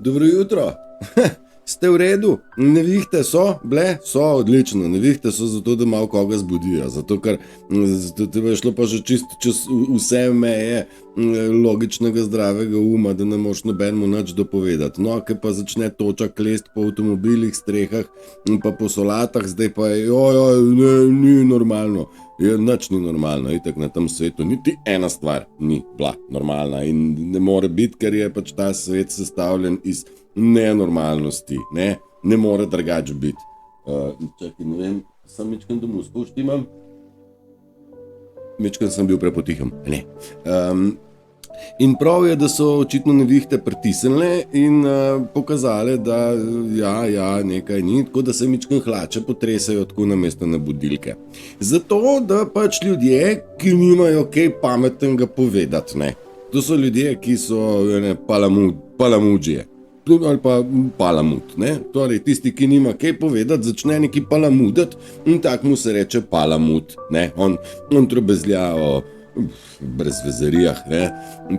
Dobro jutro. Ste v redu? Nevihte so bile? So odlično. Nevihte so zato, da malo koga zbudijo. Zato, ker tebe je šlo pa že čisto čez vse meje logičnega zdravega uma, da ne moš nobenemu nič dopovedati. No, ker pa začne toča klest po avtomobilih, strehah in pa po solatah, zdaj pa je, ne, ni normalno. Nič ni normalno, itak na tem svetu, niti ena stvar ni bila normalna in ne more biti, ker je pač ta svet sestavljen iz nenormalnosti, ne more drugač biti. Čakaj, ne vem, sem mičken domu spuštimam. Mičken sem bil prepotihem, ne. In prav je, da so očitno nevihte pritisnile in pokazale, da nekaj ni, tako da se mičken hlače potresajo tako namesto na budilke. Zato, da pač ljudje, ki nimajo kaj pametnega povedati, ne. To so ljudje, ki so palamudžije. Ali pa palamut, ne. Torej, tisti, ki nima kaj povedati, začne neki palamudati in tak mu se reče palamut, ne. On trobezlja o brezvezarijah, ne.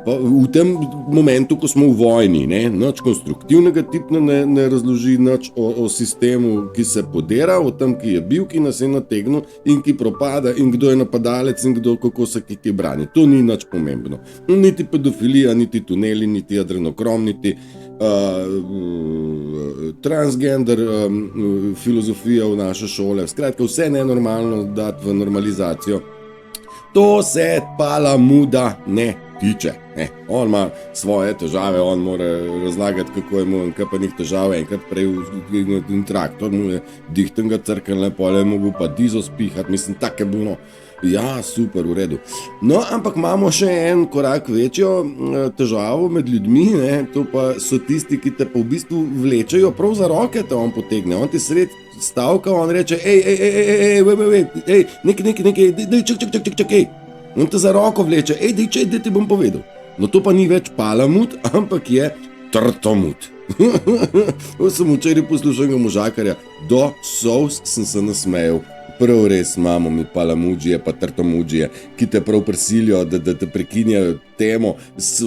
Pa v tem momentu, ko smo v vojni, ne, nič konstruktivnega tipna ne razloži, nič o sistemu, ki se podera, o tem, ki je bil, ki nas je nategnil in ki propada in kdo je napadalec in kdo kako se ki brani. To ni nič pomembno. Niti pedofilija, niti tuneli, niti adrenokrom, niti transgender filozofija v naše šole. Skratka, vse nenormalno dati v normalizacijo. To se palamuda ne tiče. On ima svoje težave, on mora razlagati, kako je mu enkapanih težav, enkrat prej v traktor mu je dihtenga crknile, pole je mogel pa dizo spihati, mislim, tako je bilo. Ja, super, v redu. No, ampak imamo še en korak večjo težavo med ljudmi, ne, to pa so tisti, ki te pa v bistvu vlečejo, prav za roke te on potegne, on ti sred stavka, on reče, nekaj, čakaj, on te za roko vleče, daj ti bom povedal. No, to pa ni več palamut, ampak je trtomut. Sem včeraj poslušal možakarja, do solz sem se nasmejal. Prav res imamo mi palamudžije pa trtomudžije, ki te prav prisilijo, da te prekinjajo temo s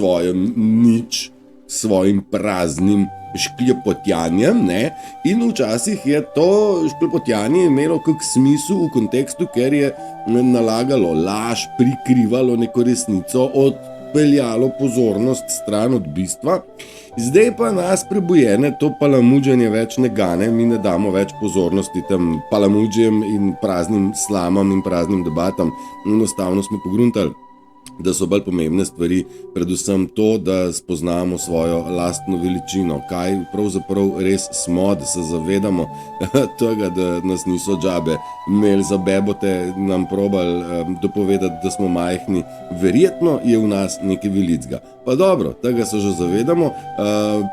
svojim praznim šklepotjanjem, ne? In včasih je to šklepotjanje imelo kak smisel v kontekstu, ker je nalagalo laž, prikrivalo neko resnico, odpeljalo pozornost stran od bistva. Zdaj pa nas prebujene to palamudženje več ne gane, mi ne damo več pozornosti tem palamudžjem in praznim slamam in praznim debatam. Enostavno smo pogruntali, da so bolj pomembne stvari, predvsem to, da spoznamo svojo lastno veličino, kaj pravzaprav res smo, da se zavedamo tega, da nas niso džabe imeli za bebote, nam probali dopovedati, da smo majhni, verjetno je v nas nekaj velicga. Pa dobro, tega se že zavedamo,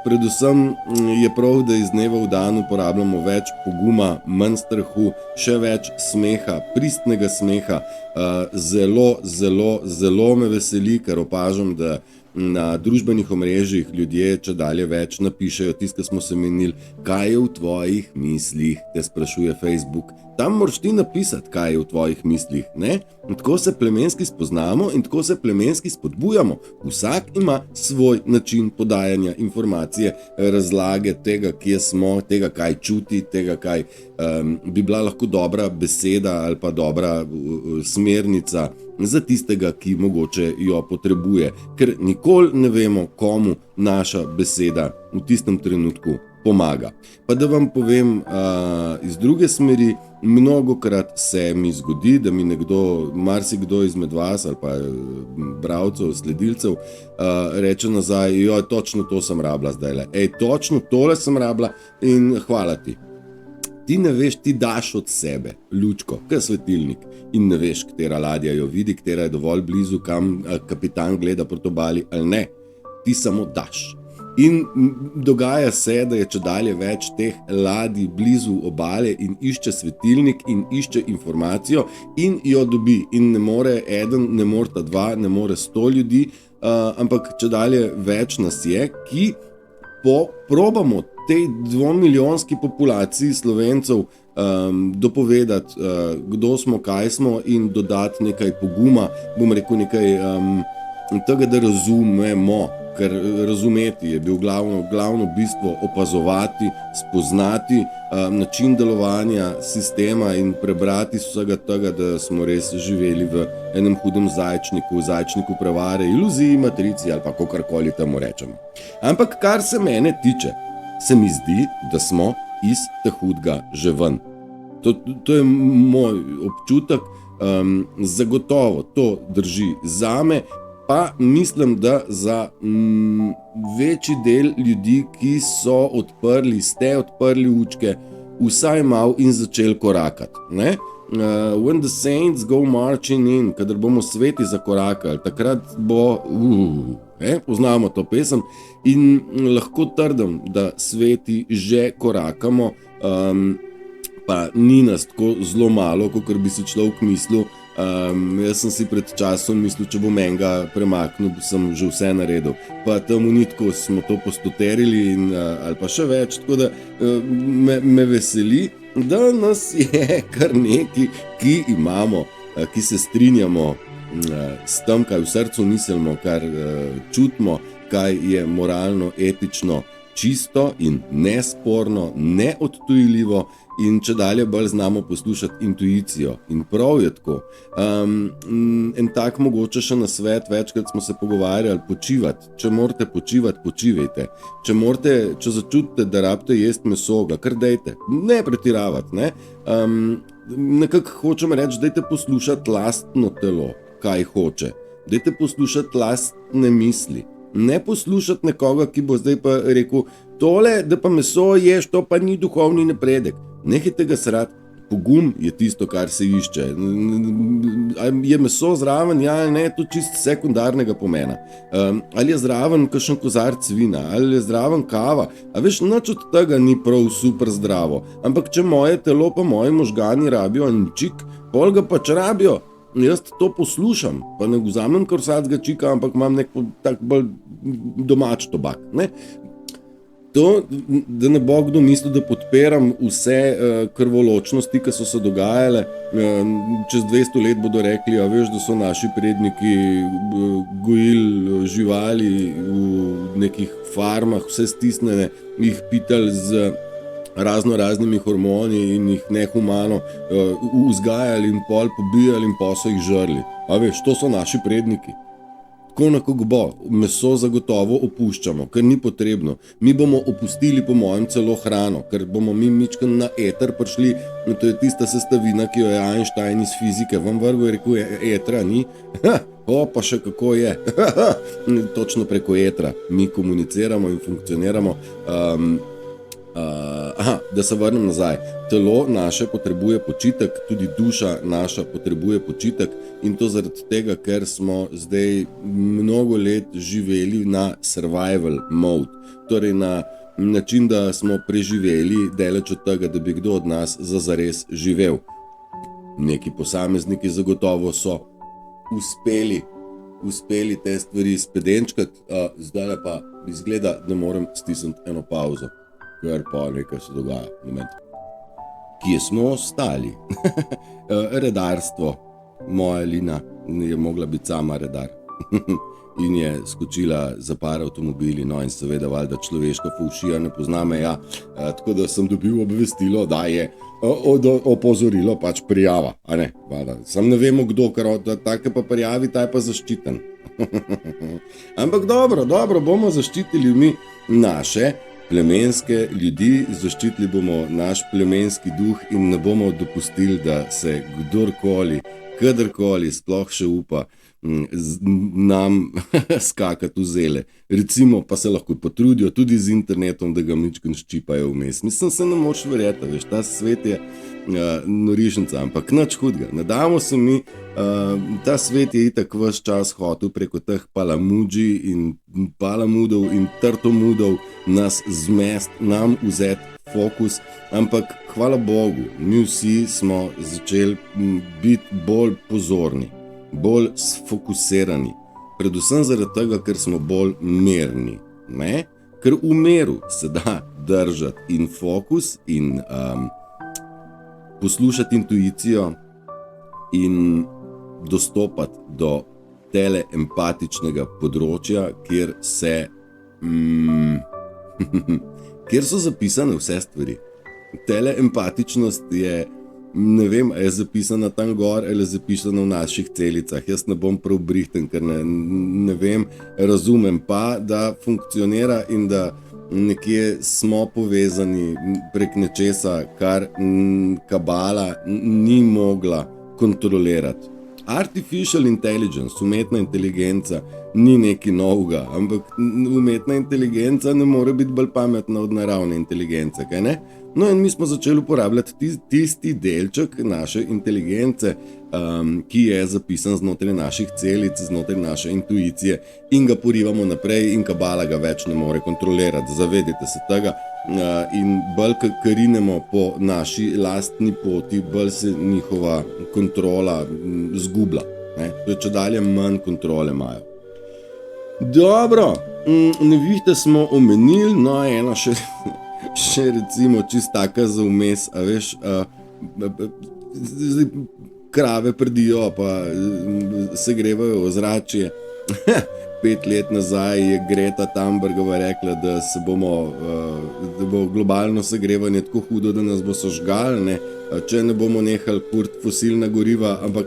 predvsem je prav, da iz dneva v dan uporabljamo več poguma, manj strahu, še več smeha, pristnega smeha. Zelo me veseli, ker opažam, da na družbenih omrežjih ljudje čedalje več napišejo tisto, smo se menili, kaj je v tvojih mislih, te sprašuje Facebook. Tam moraš ti napisati, kaj je v tvojih mislih, ne? In tako se plemenski spoznamo in tako se plemenski spodbujamo. Vsak ima svoj način podajanja informacije, razlage tega, kje smo, tega, kaj čuti, tega, kaj bi bila lahko dobra beseda ali pa dobra smernica za tistega, ki mogoče jo potrebuje. Ker nikoli ne vemo, komu naša beseda v tistem trenutku pomaga. Pa da vam povem iz druge smeri, mnogokrat se mi zgodi, da mi nekdo, marsikdo izmed vas ali pa bralcev, sledilcev, reče nazaj, točno to sem rabila zdajle. Točno tole sem rabila in hvala ti. Ti ne veš, ti daš od sebe lučko, kot svetilnik, in ne veš, katera ladja jo vidi, katera je dovolj blizu, kam kapitan gleda proti obali ali ne. Ti samo daš. In dogaja se, da je čedalje več teh ladij blizu obale in išče svetilnik in išče informacijo in jo dobi. In ne more eden, ne moreta dva, ne more 100 ljudi, ampak čedalje več nas je, ki probamo tej 2-milijonski populaciji Slovencev dopovedati, kdo smo, kaj smo in dodati nekaj poguma, bom rekel nekaj tega, da razumemo, ker razumeti je bil glavno bistvo opazovati, spoznati način delovanja sistema in prebrati vsega tega, da smo res živeli v enem hudem zajčniku prevare, iluziji, matrici ali pa kakorkoli temu rečemo. Ampak kar se mene tiče, se mi zdi, da smo iz te hudega že ven. To je moj občutek, zagotovo to drži zame, pa mislim, da za večji del ljudi, ki ste odprli učke, vsaj malo in začeli korakati. Ne? When the saints go marching in, kadar bomo sveti zakorakali, takrat bo, poznamo to pesem in lahko trdim, da sveti že korakamo, pa ni nas tako zelo malo, kot bi si človek mislil. Jaz sem si pred časom mislil, če bom enega premaknil, sem že vse naredil. Pa temu ni tako, smo to postoterili ali pa še več, tako da me veseli, da nas je kar neki, ki imamo, ki se strinjamo s tem, kaj v srcu mislimo, kar čutimo, kaj je moralno, etično, čisto in nesporno, neodtujljivo in če dalje bolj znamo poslušati intuicijo. In prav je tako. En tak mogoče še na svet, večkrat smo se pogovarjali, počivati. Če morate počivati, počivajte. Če začutite, da rabite jesti meso, ga kar dejte. Ne pretiravati, ne? Nekako hočem reči, dajte poslušati lastno telo, kaj hoče. Dajte poslušati lastne misli. Ne poslušati nekoga, ki bo zdaj pa rekel, tole, da pa meso ješ, to pa ni duhovni napredek. Nehajte ga srati. Pogum je tisto, kar se išče. Je meso zraven, ja ali ne, to čist sekundarnega pomena. Ali je zraven kakšen kozarc vina, ali je zraven kava. A veš, nič od tega ni prav super zdravo. Ampak če moje telo pa moji možgani rabijo ančik, pol ga pač rabijo. Jaz to poslušam, pa ne vzamem kar vsakega čika, ampak imam nek tak bolj domač tobak. Ne? To, da ne bo kdo mislil, da podpiram vse krvoločnosti, ki so se dogajale. Čez 200 let bodo rekli, a veš, da so naši predniki gojili živali v nekih farmah, vse stisnjene, jih pitali z raznimi hormoni in jih nehumano vzgajali in pol pobijali in pa so jih žrli. A veš, to so naši predniki. Tako nekako bo, meso zagotovo opuščamo, ker ni potrebno. Mi bomo opustili po mojem celo hrano, ker bomo mi mičken na eter prišli, to je tista sestavina, ki jo je Einstein iz fizike vam vrgel, rekel je, etra ni, pa še kako je, točno preko etra mi komuniciramo in funkcioniramo. Da se vrnem nazaj. Telo naše potrebuje počitek, tudi duša naša potrebuje počitek in to zaradi tega, ker smo zdaj mnogo let živeli na survival mode. Torej na način, da smo preživeli daleč od tega, da bi kdo od nas zares živel. Neki posamezniki zagotovo so uspeli te stvari spedenčkati, zdaj pa izgleda, da moram stisniti eno pauzo. Ker pa nekaj se dogaja. Moment. Kje smo ostali? Redarstvo. Moja Lina je mogla biti sama redar. In je skočila za par avtomobili, no in seveda valjda človeška fovšija ne pozna meja. Tako da sem dobil obvestilo, da je opozorilo pač prijava. A ne, valjda. Sam ne vemo kdo, ker take pa prijavi, ta je pa zaščiten. Ampak dobro, bomo zaščitili mi naše plemenske ljudi, zaščitili bomo naš plemenski duh in ne bomo dopustili, da se kdorkoli, kadarkoli sploh še upa nam skakati v zele. Recimo pa se lahko potrudijo tudi z internetom, da ga mičken ščipajo vmes. Mislim, se ne moč verjeti, veš, ta svet je norišnica, ampak nič hudega. Ne damo se mi, ta svet je itak ves čas hotel preko teh palamudov in trtomudov nas zmest, nam vzeti fokus, ampak hvala Bogu, mi vsi smo začeli biti bolj pozorni, bolj sfokusirani, predvsem zaradi tega, ker smo bolj mirni, ne? Ker v miru se da držati in fokus in poslušati intuicijo in dostopati do teleempatičnega področja, kjer kjer so zapisane vse stvari. Teleempatičnost je, ne vem, je zapisana tam gor ali je zapisana v naših celicah. Jaz ne bom prav brihten, ker ne vem, razumem pa, da funkcionira in da nekje smo povezani prek nečesa, kar kabala ni mogla kontrolirati. Artificial intelligence, umetna inteligenca, ni nekaj novega, ampak umetna inteligenca ne more biti bolj pametna od naravne inteligence, kaj ne? No in mi smo začeli uporabljati tisti delček naše inteligence, ki je zapisan znotraj naših celic, znotraj naše intuicije in ga porivamo naprej in kabala ga več ne more kontrolirati. Zavedite se tega in bolj karinemo po naši lastni poti, bolj se njihova kontrola zgublja. To je čedalje manj kontrole imajo. Dobro, nevihte smo omenili, no ena še recimo čist taka za vmes, a veš, krave prdijo pa segrevajo ozračje. 5 let nazaj je Greta Thunbergova rekla, da bo globalno segrevanje tako hudo, da nas bo sožgal, ne? Če ne bomo nehali kuriti fosilna goriva, ampak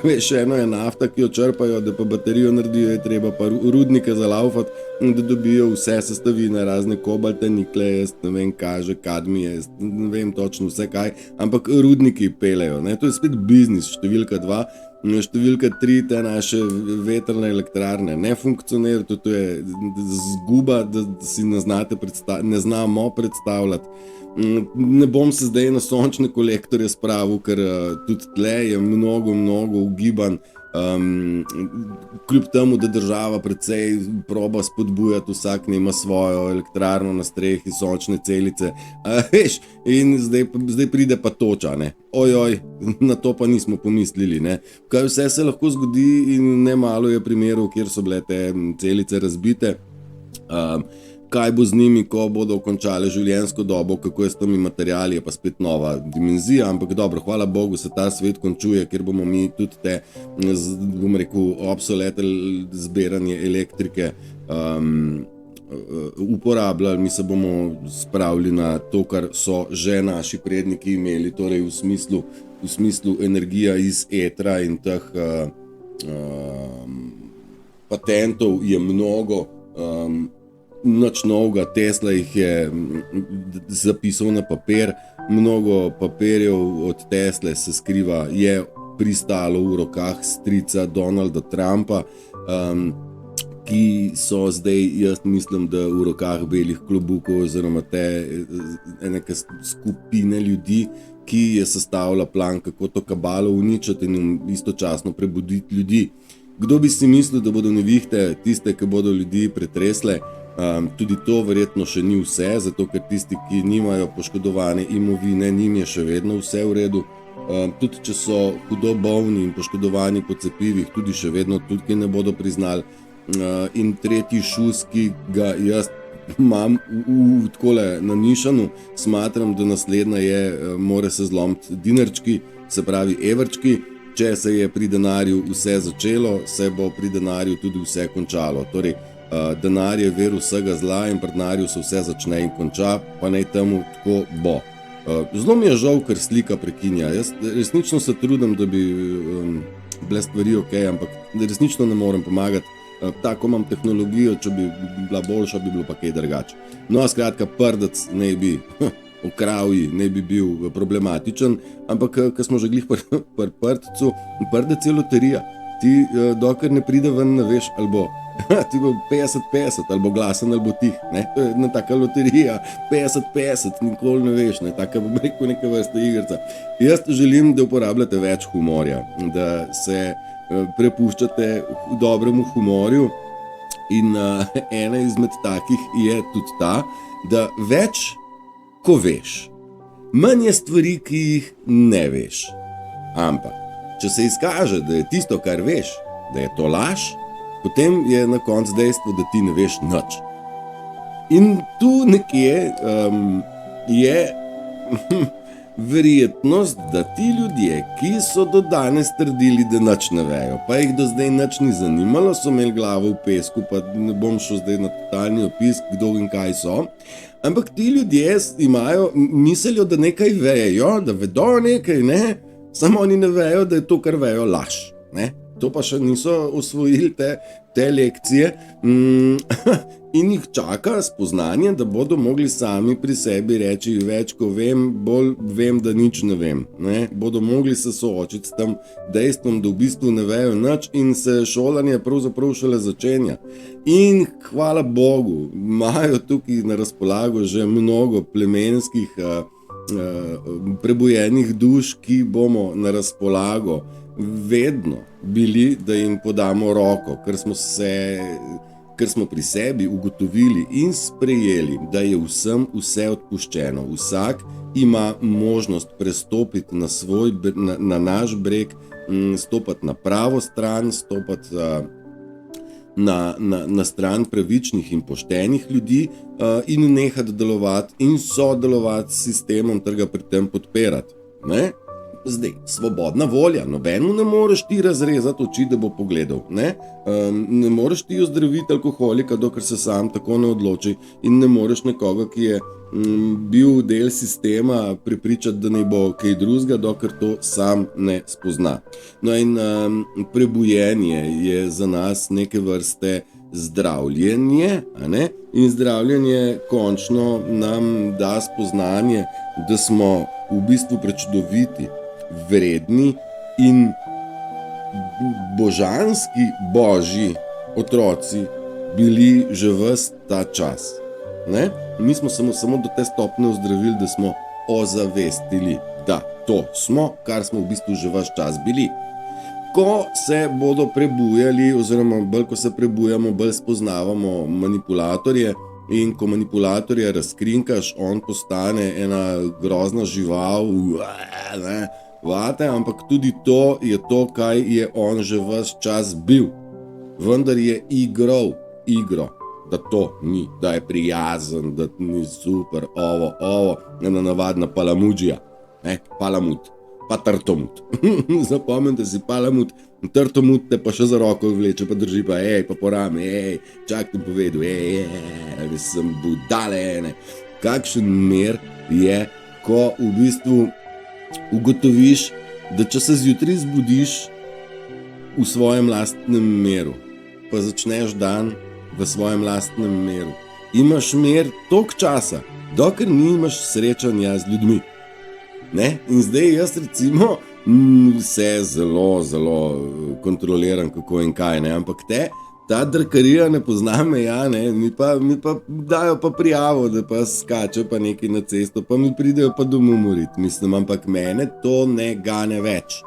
veš, eno je nafta, ki jo črpajo, da pa baterijo naredijo, je treba pa rudnike zalaufati, da dobijo vse sestavine, razne kobalte, nikle, ne vem, kaže, kadmije, ne vem točno vse kaj, ampak rudniki pelejo, ne? To je spet biznis, številka 2. Številka 3, te naše vetrne elektrarne ne funkcionirajo, to je zguba, da si ne znamo predstavljati. Ne bom se zdaj na sončne kolektorje spravil, ker tudi tle je mnogo ugibanj, kljub temu, da država precej proba spodbujati, vsak ima svojo elektrarno na strehi, sončne celice, veš, in zdaj pride pa toča, ne, ojoj, na to pa nismo pomislili, ne, kaj vse se lahko zgodi in ne malo je primerov, kjer so bile te celice razbite, kaj bo z njimi, ko bodo končale življenjsko dobo, kako je s temi materiali, je pa spet nova dimenzija, ampak dobro, hvala Bogu se ta svet končuje, ker bomo mi tudi te, bom rekel, obsolete zbiranje elektrike uporabljali, mi se bomo spravili na to, kar so že naši predniki imeli, torej v smislu energija iz etra in teh patentov je mnogo, nič novega, Tesla jih je zapisal na papir, mnogo papirjev od Tesle se skriva, je pristalo v rokah strica Donalda Trumpa, ki so zdaj, jaz mislim, da v rokah belih klobukov oziroma te neke skupine ljudi, ki je sestavila plan, kako to kabalo uničiti in istočasno prebuditi ljudi. Kdo bi si mislil, da bodo nevihte tiste, ki bodo ljudi pretresle? Tudi to verjetno še ni vse, zato ker tisti, ki nimajo poškodovane imovine, njim je še vedno vse v redu. Tudi če so hudo bolni in poškodovani po cepivih, tudi še vedno tudi ne bodo priznali. In tretji šus, ki ga jaz imam takole na nišanu, smatram, da naslednja je, mora se zlomiti dinarčki, se pravi evrčki. Če se je pri denarju vse začelo, se bo pri denarju tudi vse končalo. Torej, denar je vir vsega zla in pri denarju se vse začne in konča, pa naj temu tako bo. Zelo mi je žal, ker slika prekinja. Jaz resnično se trudim, da bi bile stvari ok, ampak resnično ne morem pomagati. Tako imam tehnologijo, če bi bila boljša, bi bilo pa kaj drugače. No, skratka, prdec naj bi v kravji, naj bi bil problematičen, ampak ko smo že glih pri prdcu, prdec je loterija. Ti, dokler ne pride ven, ne veš, ali bo ti bo 50-50, ali bo glasen, ali bo tih, ne? To je ena taka loterija, 50-50, nikoli ne veš, ne? Taka bo rekel neka vrsta igrca. Jaz želim, da uporabljate več humorja, da se prepuščate dobremu humorju in ena izmed takih je tudi ta, da več, ko veš, manj je stvari, ki jih ne veš. Ampak, če se izkaže, da je tisto, kar veš, da je to laž, potem je na koncu dejstvo, da ti ne veš nič. In tu nekje je verjetnost, da ti ljudje, ki so do danes trdili, da nič ne vejo, pa jih do zdaj nič ni zanimalo, so imeli glavo v pesku, pa ne bom šel zdaj na totalni opis, kdo in kaj so, ampak ti ljudje mislijo, da nekaj vejo, da vedo nekaj, ne? Samo oni ne vejo, da je to, kar vejo, laž, ne? To pa še niso osvojili te lekcije in jih čaka spoznanje, da bodo mogli sami pri sebi reči več, ko vem, bolj vem, da nič ne vem. Ne? Bodo mogli se soočiti s tem dejstvom, da v bistvu ne vejo nič in se šolanje pravzaprav šele začenja. In hvala Bogu, imajo tukaj na razpolago že mnogo plemenskih prebujenih duš, ki bomo na razpolago vedno bili, da jim podamo roko, ker smo pri sebi ugotovili in sprejeli, da je vsem vse odpuščeno. Vsak ima možnost prestopiti na naš breg, stopati na pravo stran, stopati na stran pravičnih in poštenih ljudi in nehati delovati in sodelovati s sistemom ter ga pri tem podpirati. Ne? Zdaj, svobodna volja, nobenu ne moreš ti razrezati oči, da bo pogledal, ne? Ne moreš ti ozdraviti alkoholika, dokler se sam tako ne odloči in ne moreš nekoga, ki je bil del sistema, prepričati, da ne bo kaj drugega, dokler to sam ne spozna. No in prebujenje je za nas neke vrste zdravljenje, a ne? In zdravljenje končno nam da spoznanje, da smo v bistvu prečudoviti, vredni in božanski božji otroci bili že ves ta čas. Ne? Mi smo samo do te stopne ozdravili, da smo ozavestili, da to smo, kar smo v bistvu že ves čas bili. Ko se bodo prebujali, oziroma bolj ko se prebujamo, bolj spoznavamo manipulatorje, in ko manipulatorja razkrinkaš, on postane ena grozna žival, ne, vate, ampak tudi to je to, kaj je on že ves čas bil. Vendar je igro, da to ni, da je prijazen, da ni super, ena navadna palamudžija, ne, palamut, pa trtomut. Zapomnite si palamut, trtomut te pa še za roko vleče, pa drži pa, pa po rami, čak ti povedal, sem budale ene. Kakšen mer je, ko v bistvu ugotoviš, da če se zjutraj zbudiš v svojem lastnem meru, pa začneš dan v svojem lastnem meru, imaš mer toliko časa, dokler nimaš srečanja z ljudmi. Ne? In zdaj jaz recimo vse zelo kontroliram, kako in kaj, ne? Ampak ta drkarija ne pozna meja, ne? Mi pa dajo pa prijavo, da pa skače pa nekaj na cesto, pa mi pridejo pa domov morit, mislim, ampak mene to ne gane več,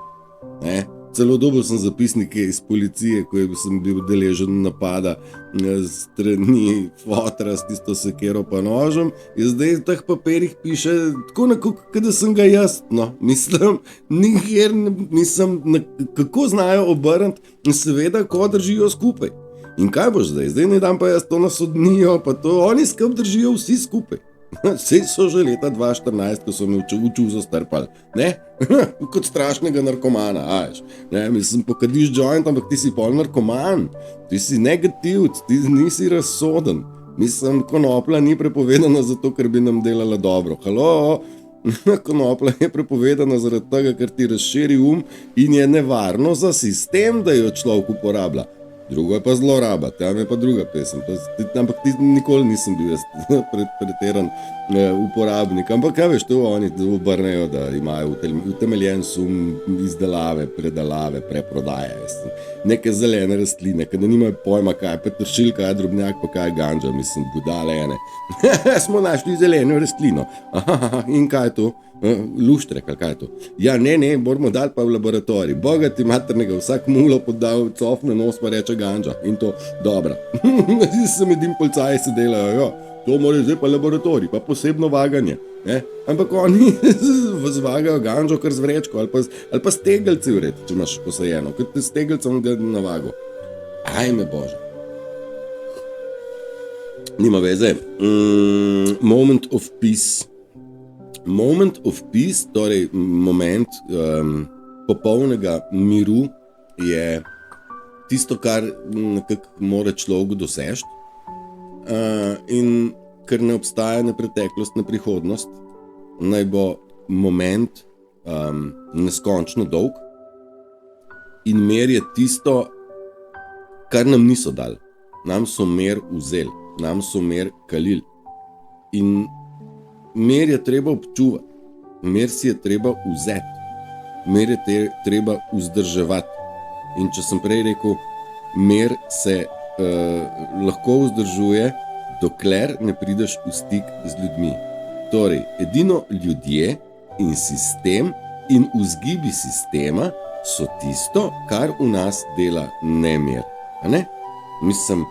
ne? Celo dobil sem zapisnike iz policije, ko sem bil deležen napada strani fotra s tisto sekero pa nožem, in zdaj v teh papirjih piše tako nekako, da sem ga jaz, no, mislim, nikjer nisem, kako znajo obrniti in seveda, ko držijo skupaj. In kaj boš zdaj? Zdaj ne dam pa jaz to na sodnijo, pa to, oni skup držijo vsi skupaj. Vse so že leta 2014, ko so me v čuzo strpali, ne? Kot strašnega narkomana, ajš. Ne, mislim, pokadiš joint, ampak ti si pol narkoman, ti si negativc, ti nisi razsoden. Mislim, konoplja ni prepovedana zato, ker bi nam delala dobro. Halo, konoplja je prepovedana zaradi tega, ker ti razširi in je nevarno za sistem, da jo človek uporablja. Drugo je pa zloraba, tam je pa druga pesem. Ampak nikoli nisem bil jaz preteran uporabnik. Ampak kaj veš, to oni obrnejo, da imajo utemeljen sum izdelave, predalave, preprodaje. Neke zelene rastline, kada nimajo pojma, kaj je petršilj, kaj je drobnjak, pa kaj je ganđa, mislim, budale ene. Smo našli zeleno rastlino. In kaj je to? Luštrek, ali kaj je to? Ja, ne, moramo dati pa v laboratorij. Boga ti maternega, vsak mulo podal cof na nos pa reče ganđa. In to, dobra. Sem edim policaji se delajo, to mora zdaj pa laboratorij, pa posebno vaganje. Ne? Ampak oni zvagajo ganđo kar z vrečko, ali pa stegelci vred, če imaš posajeno, kot te stegelcem ga navago. Ajme Bože. Nima veze. Moment of peace. Moment of peace, torej moment popolnega miru, je tisto, kar nekako mora človek doseči. In ker ne obstaja ne preteklost, ne prihodnost, naj bo moment neskončno dolg. In mir je tisto, kar nam niso dali. Nam so mir vzeli, nam so mir kalili. In mir je treba občuvati, mir si je treba vzeti, mir je treba vzdrževati. In če sem prej rekel, mir se lahko vzdržuje, dokler ne prideš v stik z ljudmi. Torej, edino ljudje in sistem in vzgibi sistema so tisto, kar v nas dela nemir. Ne? Mislim,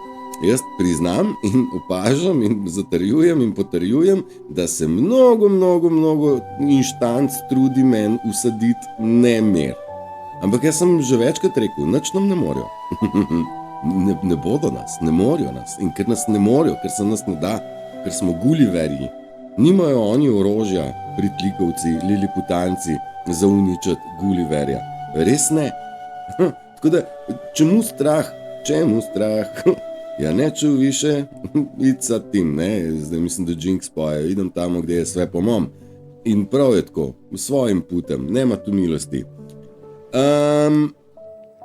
jaz priznam in opažam in zatrjujem in potrjujem, da se mnogo inštanc trudi meni usaditi nemir. Ampak jaz sem že večkrat rekel, nič nam ne morejo. ne bodo nas, ne morejo nas. In ker nas ne morejo, ker se nas ne da, ker smo Gulliverji, nimajo oni orožja, pritlikovci, liliputanci, za uničiti Gulliverja. Res ne. Tako da, čemu strah? Ja, ne ču više, ica tim, ne, zdaj mislim, da Jinx poje, idem tamo, gdje je sve pomom. In prav je tako, v svojim putem, nema tu milosti.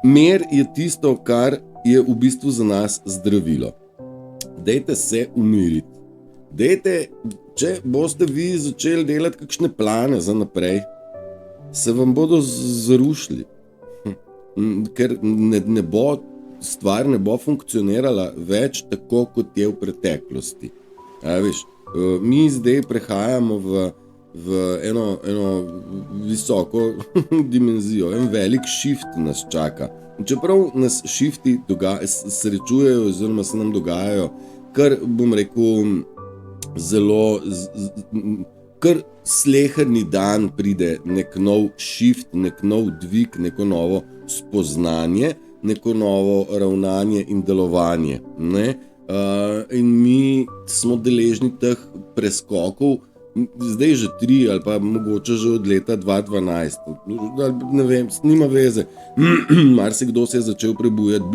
Mir je tisto, kar je v bistvu za nas zdravilo. Dajte se umiriti. Dajte, če boste vi začeli delati kakšne plane za naprej, se vam bodo zrušili. Ker stvar ne bo funkcionirala več tako, kot je v preteklosti. Mi zdaj prehajamo v eno visoko dimenzijo, en velik shift nas čaka. Čeprav nas shifti srečujejo oziroma se nam dogajajo, kar bom rekel zelo, kar sleherni dan pride nek nov shift, nek nov dvig, neko novo spoznanje, neko novo ravnanje in delovanje. Ne? In mi smo deležni teh preskokov, zdaj že 3 ali pa mogoče že od leta 2012. Ne vem, nima veze. Marsikdo se je začel prebujati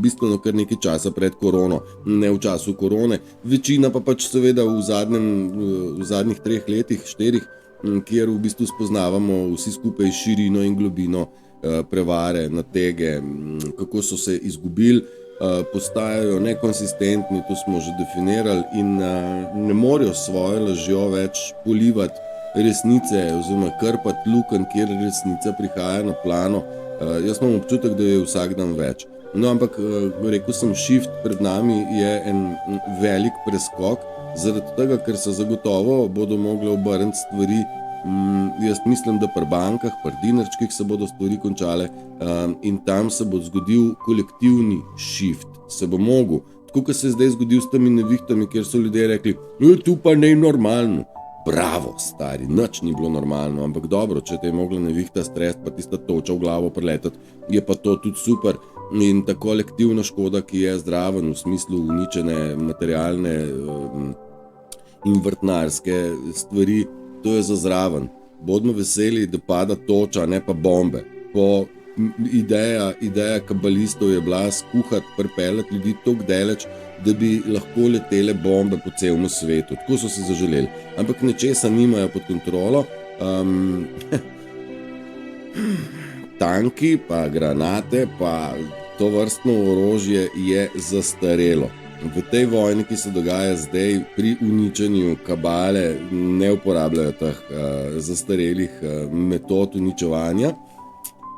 bistveno kar nekaj časa pred korono, ne v času korone. Večina pa pač seveda v zadnjih 3 letih, 4, kjer v bistvu spoznavamo vsi skupaj širino in globino prevare, natege, kako so se izgubili, postajajo nekonsistentni, to smo že definirali, in ne morejo svojo lažjo več polivati resnice oziroma krpati lukenj, kjer resnica prihaja na plano. Jaz imam občutek, da je vsak dan več. No, ampak rekel sem, shift pred nami je en velik preskok, zaradi tega, ker se zagotovo bodo mogle obrniti stvari. Jaz mislim, da pri bankah, pri dinarčkih se bodo stvari končale, in tam se bo zgodil kolektivni shift. Se bo mogel, tako kot se je zdaj zgodil s temi nevihtami, kjer so ljudje rekli, tu pa ne normalno. Bravo, stari, nič ni bilo normalno, ampak dobro, če te je mogla nevihta strest, pa tista toča v glavo preletati, je pa to tudi super. In ta kolektivna škoda, ki je zdraven v smislu uničene materialne in vrtnarske stvari, to je za zraven. Bodimo veseli, da pada toča, ne pa bombe. Ideja kabalistov je bila skuhati, pripeljati ljudi toliko daleč, da bi lahko letele bombe po celem svetu. Tako so se zaželeli. Ampak nečesa nimajo pod kontrolo. Tanki, pa granate, pa to vrstno orožje je zastarelo. V tej vojni, ki se dogaja zdaj, pri uničenju kabale ne uporabljajo teh zastarelih metod uničevanja.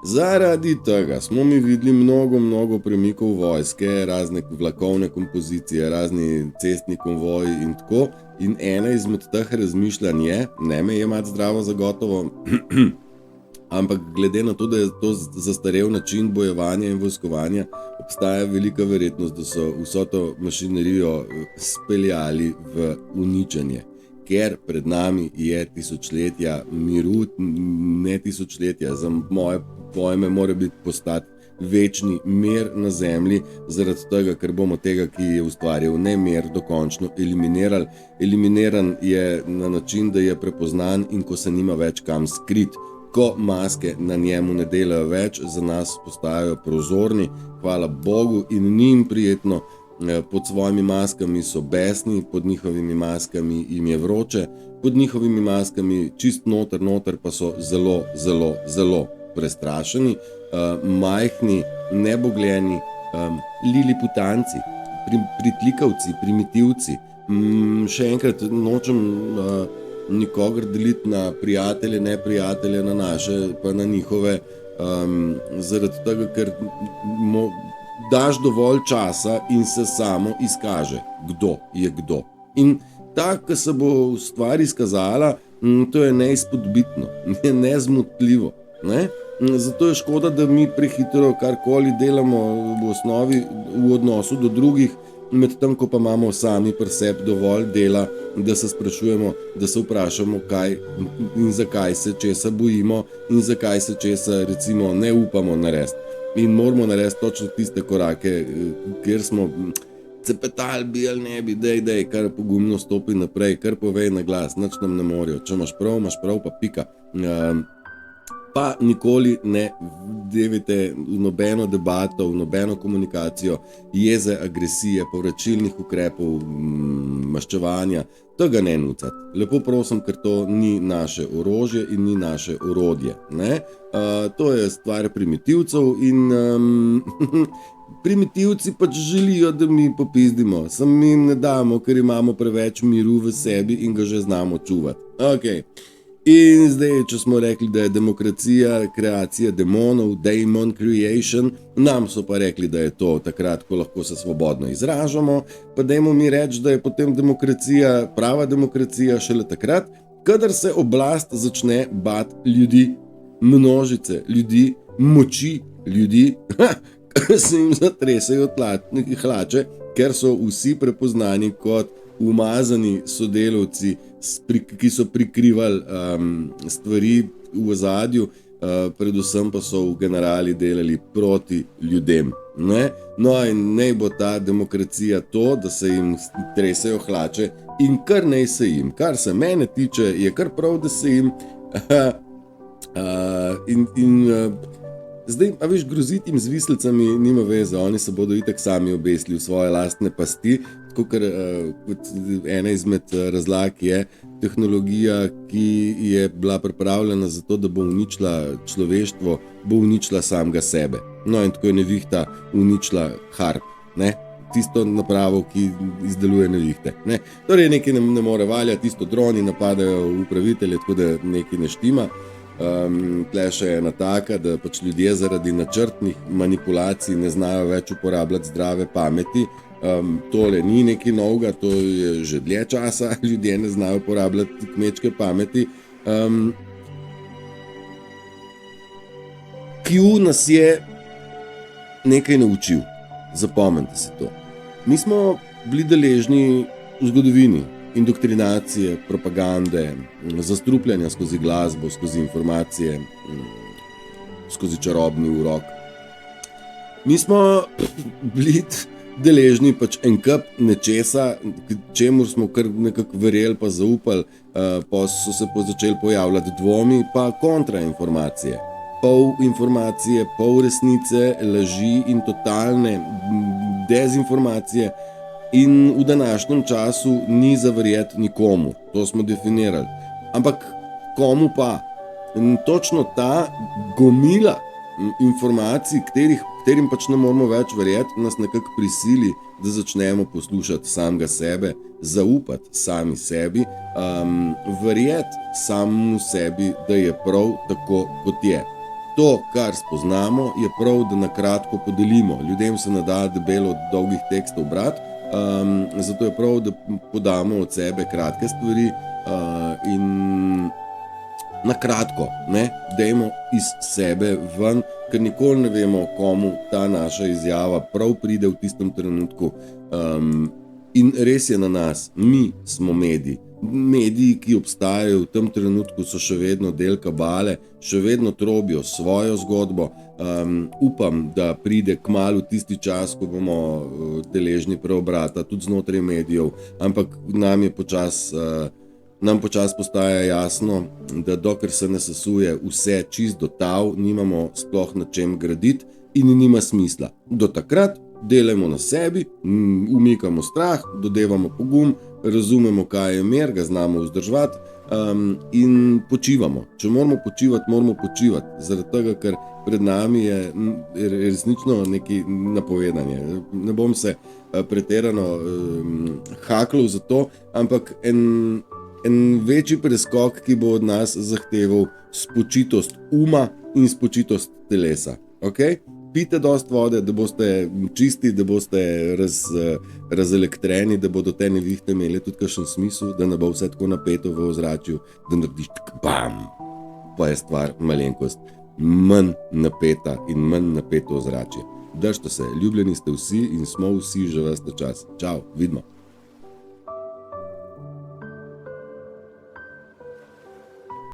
Zaradi tega smo mi videli mnogo premikov vojske, razne vlakovne kompozicije, razni cestni konvoji in tako. In ena izmed teh razmišljanj je, ne me jemati zdravo za gotovo, ampak glede na to, da je to zastarel način bojevanja in vojskovanja, obstaja velika verjetnost, da so vso to mašinerijo speljali v uničenje. Ker pred nami je tisočletja miru, ne tisočletja, za moje pojme mora biti postati večni mir na zemlji, zaradi tega, ker bomo tega, ki je ustvarjal nemir, dokončno eliminirali. Eliminiran je na način, da je prepoznan in ko se nima več kam skriti. Ko maske na njemu ne delajo več, za nas postajajo prozorni, hvala Bogu, in ni jim prijetno. Pod svojimi maskami so besni, pod njihovimi maskami jim je vroče, pod njihovimi maskami čist noter pa so zelo, zelo, zelo prestrašeni, majhni, nebogljeni, liliputanci, pritlikavci, primitivci. Še enkrat, nočem nikogar deliti na prijatelje, neprijatelje, na naše pa na njihove, zaradi tega, ker daš dovolj časa in se samo izkaže, kdo je kdo. In tako, ko se bo stvar izkazala, to je neizpodbitno, nezmotljivo. Ne? Zato je škoda, da mi prehitro karkoli delamo v osnovi v odnosu do drugih, medtem ko pa imamo sami pri sebi dovolj dela, da se sprašujemo, da se vprašamo, kaj in zakaj se česa bojimo in zakaj se česa recimo ne upamo narediti. In moramo narediti točno tiste korake, kjer smo cepetali bi ali ne bi, dej, kar pogumno stopi naprej, kar povej na glas, nič nam ne morajo, če imaš prav, pa pika. Pa nikoli ne devite v nobeno debato, v nobeno komunikacijo, jeze, agresije, povračilnih ukrepov, maščevanja, tega ne nucati. Lepo prosim, ker to ni naše orožje in ni naše orodje. Ne? To je stvar primitivcev in primitivci pač želijo, da mi popizdimo. Sam jim ne damo, ker imamo preveč miru v sebi in ga že znamo čuvati. Okay. In zdaj, če smo rekli, da je demokracija kreacija demonov, demon creation, nam so pa rekli, da je to takrat, ko lahko se svobodno izražamo, pa dajmo mi reči, da je potem demokracija, prava demokracija šele takrat, kadar se oblast začne bati ljudi, množice ljudi, moči ljudi, se jim zatresejo hlače, ker so vsi prepoznani kot umazani sodelavci, ki so prikrivali stvari v ozadju, predvsem pa so v generali delali proti ljudem. Ne? No in naj bo ta demokracija to, da se jim tresejo hlače in kar naj se jim. Kar se mene tiče, je kar prav, da se jim. Zdaj, a veš, groziti jim z vislicami nima veze, oni se bodo itak sami obesili v svoje lastne pasti, tako ker kot ena izmed razlag je tehnologija, ki je bila pripravljena za to, da bo uničila človeštvo, bo uničila samega sebe. No in tako je nevihta uničila HAARP, ne? Tisto napravo, ki izdeluje nevihte. Ne? Torej nekaj ne more valjati, tisto droni napadajo upravitelje, tako da nekaj ne štima. Tle še ena taka, da pač ljudje zaradi načrtnih manipulacij ne znajo več uporabljati zdrave pameti. Tole ni nekaj novega, to je že dlje časa, ljudje ne znajo uporabljati kmečke pameti. Q nas je nekaj naučil, zapomnite si to. Mi smo bili deležni v zgodovini indoktrinacije, propagande, zastrupljanja skozi glasbo, skozi informacije, skozi čarobni urok. Mi smo bili deležni pač en kup nečesa, čemur smo kar nekako verjeli pa zaupali, pa so se začeli pojavljati dvomi, pa kontrainformacije. Pol informacije, pol resnice, laži in totalne dezinformacije. In v današnjem času ni za verjeti nikomu, to smo definirali. Ampak komu pa? In točno ta gomila informacij, katerim pač ne moramo več verjeti, nas nekako prisili, da začnemo poslušati samega sebe, zaupati sami sebi, verjeti samemu sebi, da je prav tako, kot je. To, kar spoznamo, je prav, da na kratko podelimo. Ljudem se ne da debelo dolgih tekstov brati, zato je prav, da podamo od sebe kratke stvari in na kratko, ne, dajmo iz sebe ven, ker nikoli ne vemo, komu ta naša izjava prav pride v tistem trenutku. In res je na nas, mi smo mediji. Mediji, ki obstajajo v tem trenutku, so še vedno del kabale, še vedno trobijo svojo zgodbo. Upam, da pride kmalu tisti čas, ko bomo deležni preobrata tudi znotraj medijev, ampak nam počas postaja jasno, da dokler se ne sesuje vse čist do tav, nimamo sploh na čem graditi in nima smisla. Do takrat delajmo na sebi, umikamo strah, dodevamo pogum, razumemo, kaj je mir, ga znamo vzdrževati in počivamo. Če moramo počivati, zaradi tega, ker pred nami je resnično nekaj napovedanje. Ne bom se pretirano haklal za to, ampak en večji preskok, ki bo od nas zahteval spočitost uma in spočitost telesa. Okay? Pijte dosti vode, da boste čisti, da boste razelektreni, da bodo te nevihte imeli tudi kakšen smisel, da ne bo vse tako napeto v ozračju, da narediš tak bam, pa je stvar malenkost manj napeta in manj napeto ozračje. Držite se, ljubljeni ste vsi in smo vsi že ves ta čas. Čau, vidimo.